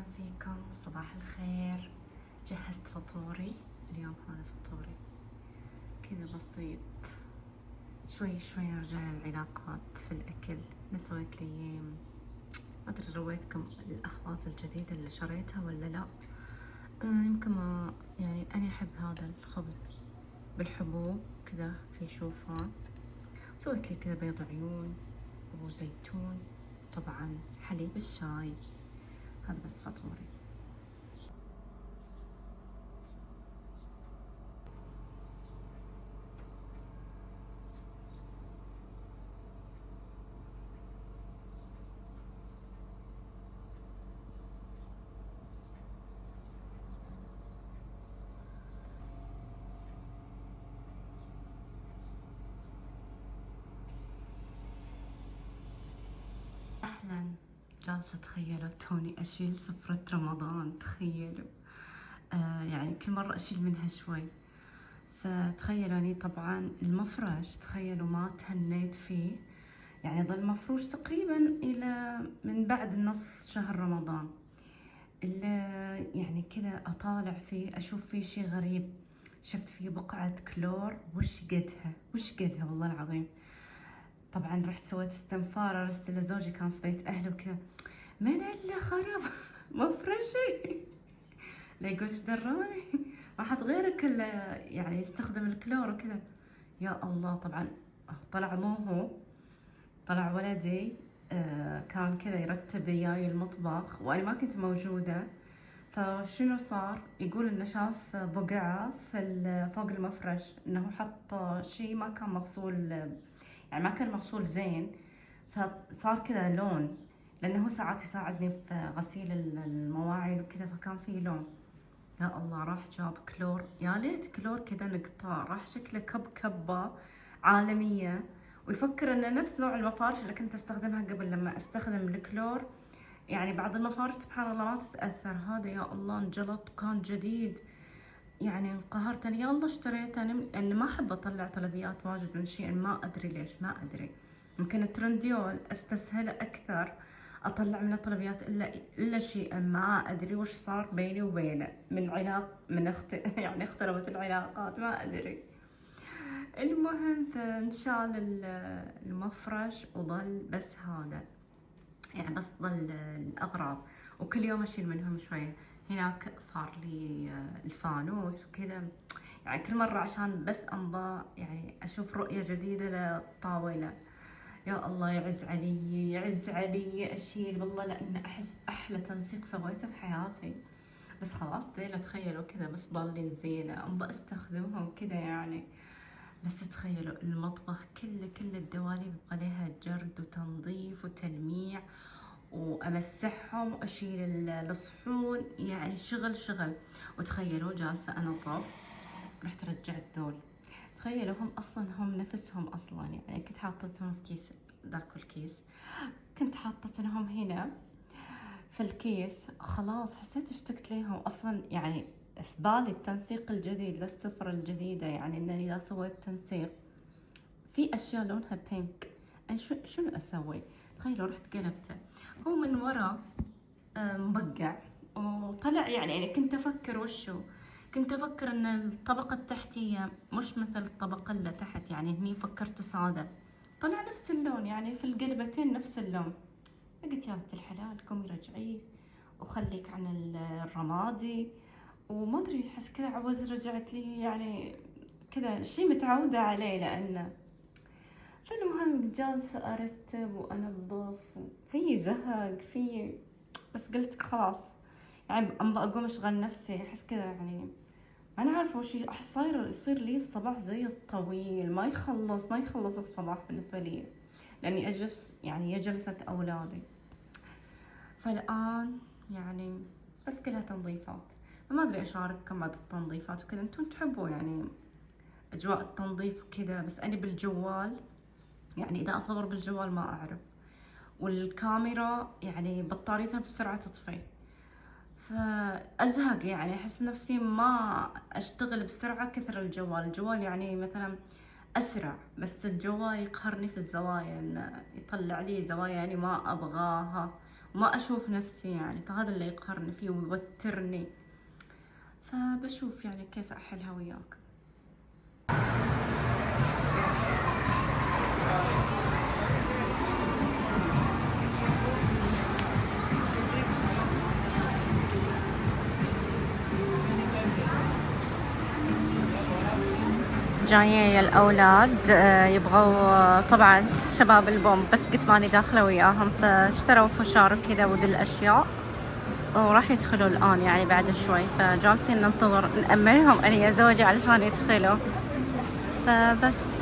أهلا فيكم، صباح الخير. جهزت فطوري اليوم. هذا فطوري كذا بسيط، شوي شوي رجع العلاقات في الأكل. أنا سويت لي ما أدري رويتكم الأخباز الجديدة اللي شريتها ولا لا. يمكن ما يعني أنا أحب هذا الخبز بالحبوب كذا في شوفان. سويت لي كذا بيض عيون وزيتون، طبعا حليب الشاي. هذا بس فطوري. أهلا. جالسة تخيلوا توني أشيل سفرة رمضان، تخيلوا. يعني كل مرة أشيل منها شوي. فتخيلوا أني طبعا المفرش، تخيلوا ما تهنيت فيه، يعني ظل مفروش تقريبا إلى من بعد نص شهر رمضان. إلا يعني كذا أطالع فيه أشوف فيه شي غريب. شفت فيه بقعة كلور، وش قدها والله العظيم. طبعا رحت سويت استنفار، ارسلت لزوجي كان في بيت اهله وكذا، من اللي خرب مفرشي؟ لا يقول ايش دراني، ما حد غيرك الا يعني يستخدم الكلور وكذا. يا الله. طبعا طلع مو هو، طلع ولدي. كان كذا يرتب وياي المطبخ وانا ما كنت موجوده. فشنو صار؟ يقول انه شاف بقعه في فوق المفرش، انه حط شيء ما كان مغسول، يعني ما كان مغسول زين. فصار كذا لون، لانه هو ساعات يساعدني في غسيل المواعين وكذا، فكان فيه لون. يا الله. راح جاب كلور، يا ليت كلور كذا نقطة، راح شكله كبة عالمية. ويفكر انه نفس نوع المفارش اللي كنت استخدمها قبل لما استخدم الكلور. يعني بعض المفارش سبحان الله ما تتأثر، هذا يا الله انجلط وكان جديد. يعني انقهرت أنا، يا الله اشتريته أنا لأن ما أحب أطلع طلبيات واجد من شيء، ما أدري ليش، ما أدري. يمكن الترنديول أستسهله أكثر، أطلع من الطلبيات إلا شيء ما أدري وش صار بيني وبينه من يعني اختربت العلاقات، ما أدري. المهم فانشال المفرش وظل بس هذا، يعني بس ظل الأغراض، وكل يوم أشيل منهم شوية. هناك صار لي الفانوس وكذا، يعني كل مرة عشان بس أمضى يعني أشوف رؤية جديدة للطاولة. يا الله يعز علي، يعز علي أشيل والله، لأن أحس أحلى تنسيق سويته في حياتي. بس خلاص ذيلا تخيلوا كذا بس ضالين زينة، أبى أستخدمهم كذا يعني. بس تخيلوا المطبخ كل الدواليب عليها جرد وتنظيف وتلميع، وامسحهم واشيل الصحون، يعني شغل. وتخيلوا جالسه انظف، رحت رجعت دول. تخيلوا هم اصلا هم نفسهم اصلا، يعني كنت حاطتهم في كيس، ذاك الكيس كنت حاطتهم هنا في الكيس. خلاص حسيت اشتقت ليهم اصلا، يعني في بالي التنسيق الجديد للسفرة الجديدة، يعني انني اذا سويت تنسيق في اشياء لونها بينك، أنا شنو اسوي؟ تخيلوا رحت قلبته، هو من ورا مبقع وطلع، يعني كنت افكر وشو، كنت افكر ان الطبقة التحتية مش مثل الطبقة اللي تحت، يعني هني فكرت سادة، طلع نفس اللون، يعني في القلبتين نفس اللون. قلت يا بنت الحلال قومي رجعيه وخليك عن الرمادي. وما ادري احس كذا عوز رجعت لي، يعني كذا شي متعودة عليه لانه. فالمهم جالسة ارتب وانظف، في زهق في، بس قلت خلاص يعني ابى اقوم اشغل نفسي، احس كذا يعني ما انا عارفه وش احس صاير، يصير لي الصباح زي الطويل، ما يخلص الصباح بالنسبه لي، لاني اجلس يعني يا جلسه اولادي. فالان يعني بس كلها تنظيفات، فما ادري اشارككم بعد التنظيفات وكذا، انتم تحبوا يعني اجواء التنظيف وكذا. بس انا بالجوال، يعني اذا اصور بالجوال ما اعرف، والكاميرا يعني بطاريتها بسرعه تطفي، فازهق، يعني احس نفسي ما اشتغل بسرعه كثر الجوال يعني مثلا اسرع، بس الجوال يقهرني في الزوايا، انه يطلع لي زوايا يعني ما ابغاها، وما اشوف نفسي يعني، فهذا اللي يقهرني فيه ويوترني. فبشوف يعني كيف احلها وياك. جايين الأولاد يبغوا طبعا شباب البوم، بس قلت ماني داخلة وياهم، فاشتروا فشار وكذا ودي الأشياء وراح يدخلوا الآن يعني بعد شوي، فجالسين ننتظر نأمنهم أنا يا زوجي علشان يدخلوا. فبس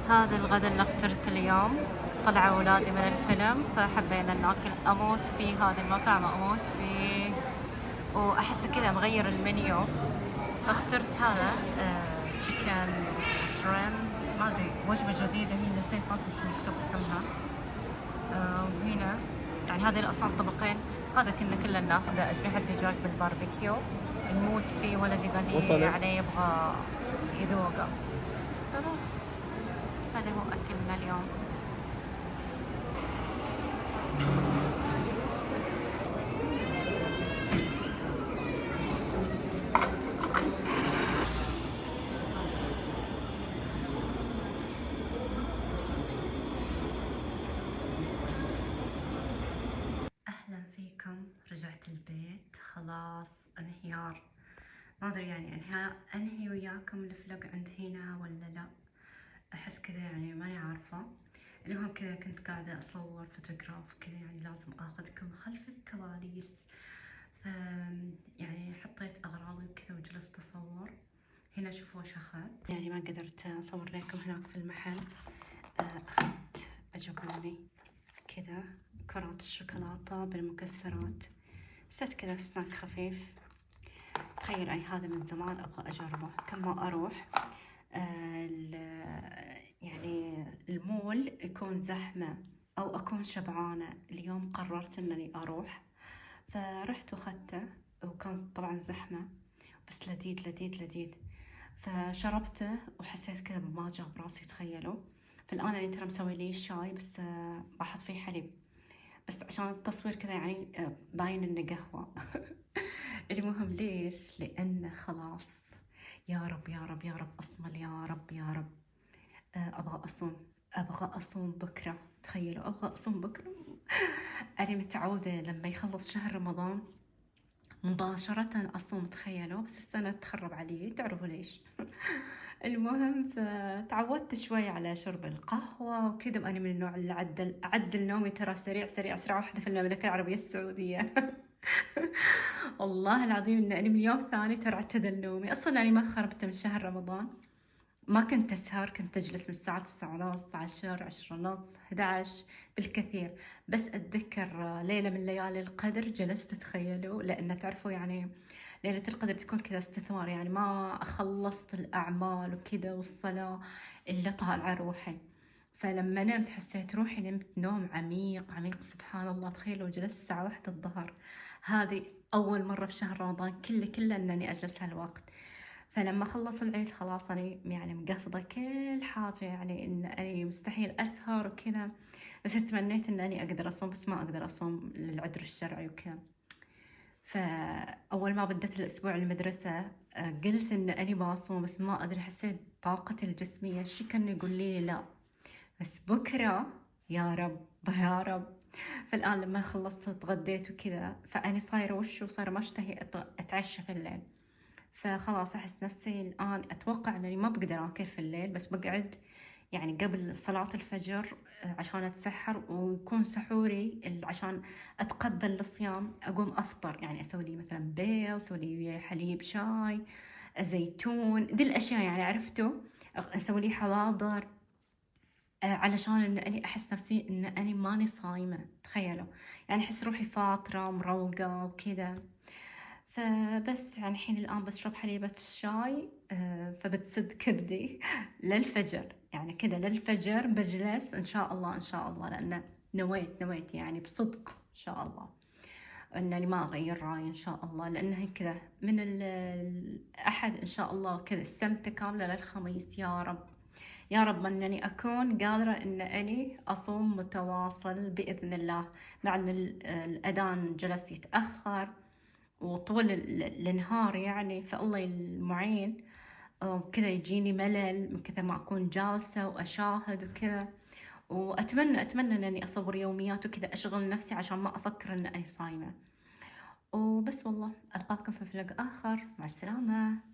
هذا الغداء اللي اخترت اليوم. طلعوا أولادي من الفيلم فحبينا ناكل. أموت في هذا المطعم، أموت فيه، وأحس كذا مغير المنيو، فاخترت هذا تشيكن شريم، ما أدري وجبة جديدة هي، نسيت ما أدري شو مكتوب اسمها. وهنا يعني هذه أصلا طبقين، هذا كنا ناخذ أجنحة دجاج بالباربيكيو، نموت فيه، ولدي قال لي يعني يبغى يذوقه. فبس هذا هو أكلنا اليوم. أهلا فيكم، رجعت البيت خلاص. انهيار، ما أدري يعني أنهي وياكم الفلوق عند هنا ولا لا، أحس كذا يعني ماني عارفة. المهم كذا كنت قاعدة أصور فوتوغراف كذا، يعني لازم أخذكم خلف الكواليس. ف يعني حطيت أغراضي وكذا وجلست أصور. هنا شوفوا وش أخذت، يعني ما قدرت أصور لكم هناك في المحل. أخذت عجبوني كذا كرات الشوكولاتة بالمكسرات، ست كذا سناك خفيف. تخيل يعني هذا من زمان أبغى أجربه، كم ما أروح يعني المول يكون زحمة أو أكون شبعانة. اليوم قررت أنني أروح، فرحت وأخذته، وكان طبعا زحمة بس لذيذ لذيذ لذيذ. فشربته وحسيت كذا بما جاء براسي، تخيلوا. فالآن أنا ترى مسوي لي شاي بس بحط فيه حليب بس عشان التصوير كذا يعني باين إنه قهوة. المهم ليش؟ لأنه خلاص يا رب يا رب يا رب أصمل، يا رب يا رب. أبغى أصوم، أبغى أصوم بكرة. تخيلوا أبغى أصوم بكرة. أنا متعودة لما يخلص شهر رمضان مباشرة أصوم، تخيلوا، بس السنة تخرب علي، تعرفوا ليش. المهم فتعودت شوي على شرب القهوة وكذا، وأنا من النوع اللي أعدل نومي ترى سريع سريع أسرع واحدة في المملكة العربية السعودية. والله العظيم إن أنا من يوم ثاني ترى اعتدل نومي. أصلا أنا ما خربت من شهر رمضان، ما كنت أسهر، كنت أجلس من الساعة 9:30 10 10:30 11 بالكثير. بس أتذكر ليلة من ليالي القدر جلست، تخيلوا، لأن تعرفوا يعني ليلة القدر تكون كذا استثمار، يعني ما خلصت الأعمال وكذا والصلاة إلا طالعة روحي. فلما نمت حسيت روحي نمت نوم عميق عميق، سبحان الله. تخيلوا جلست الساعة 1 الظهر، هذه أول مرة في شهر رمضان كله أنني أجلس هالوقت. فلما خلص العيد خلاص أنا يعني مقفضة كل حاجة، يعني إن أنا مستحيل أسهر وكذا. بس تمنيت إن أنا أقدر أصوم، بس ما أقدر أصوم للعذر الشرعي وكذا. فأول ما بدت الأسبوع المدرسة قلت إن أنا بصوم، بس ما أدري حسيت طاقتي الجسمية شي كان يقول لي لا، بس بكرة يا رب يا رب. فالآن لما خلصت تغديت وكذا، فأنا صايرة صايرة ما أشتهي أتعشى في الليل. فخلاص أحس نفسي الآن أتوقع أنني ما بقدر أكل في الليل، بس بقعد يعني قبل صلاة الفجر عشان أتسحر ويكون سحوري عشان أتقبل الصيام. أقوم أفطر، يعني أسوي لي مثلا بيض، أسوي لي حليب، شاي، زيتون، دي الأشياء يعني عرفتوا. أسوي لي حواضر علشان إن أني أحس نفسي إن أني ماني صايمة. تخيلوا يعني أحس روحي فاطرة مروقة وكذا. فبس يعني الحين الآن بشرب حليبة الشاي فبتسد كبدي للفجر، يعني كذا للفجر بجلس إن شاء الله إن شاء الله، لأن نويت يعني بصدق إن شاء الله. انني ما اغير رايي ان شاء الله، لان هي كذا من الاحد ان شاء الله كذا استمتع كامله للخميس. يا رب يا رب انني اكون قادره ان اني اصوم متواصل باذن الله، مع ان الاذان جلس يتاخر وطول النهار يعني، فالله المعين. كذا يجيني ملل من كثر ما اكون جالسه واشاهد وكذا. واتمنى انني اصور يوميات وكذا اشغل نفسي عشان ما افكر ان انا صايمه. وبس والله، القاكم في فلق اخر، مع السلامه.